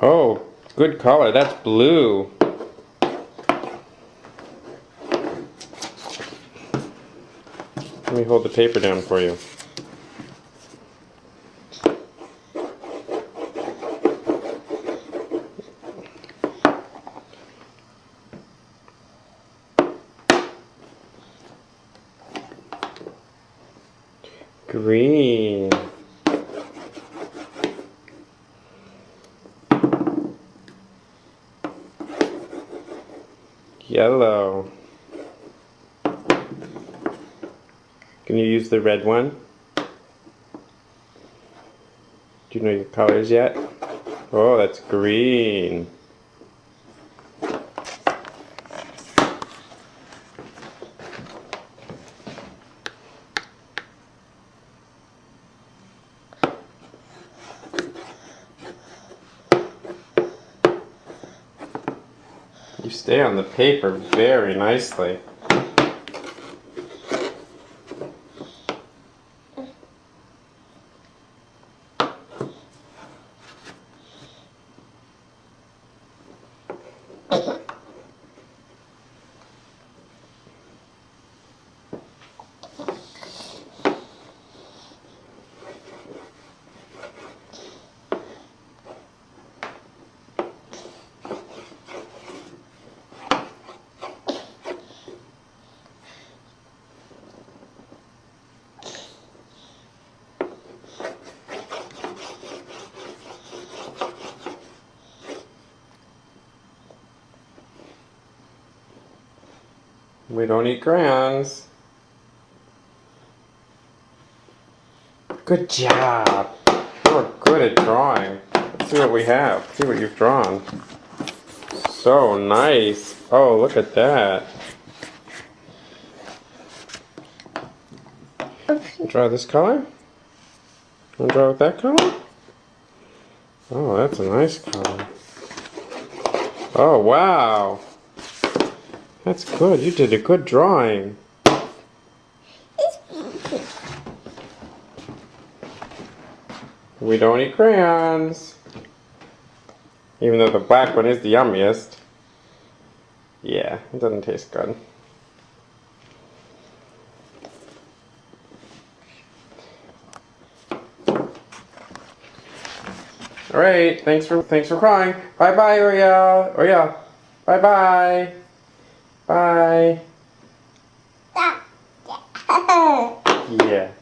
Oh, good color. That's blue. Let me hold the paper down for you. Green. Yellow. Can you use the red one? Do you know your colors yet? Oh, that's green. You stay on the paper very nicely. We don't eat crayons. Good job. You're good at drawing. Let's see what we have. See what you've drawn. So nice. Oh, look at that. Draw this color? Want to draw with that color? Oh, that's a nice color. Oh, wow. That's good. You did a good drawing. We don't eat crayons. Even though the black one is the yummiest. Yeah, it doesn't taste good. Alright, thanks for crying. Bye bye, Uriel. Uriel. Bye bye. Bye. Yeah.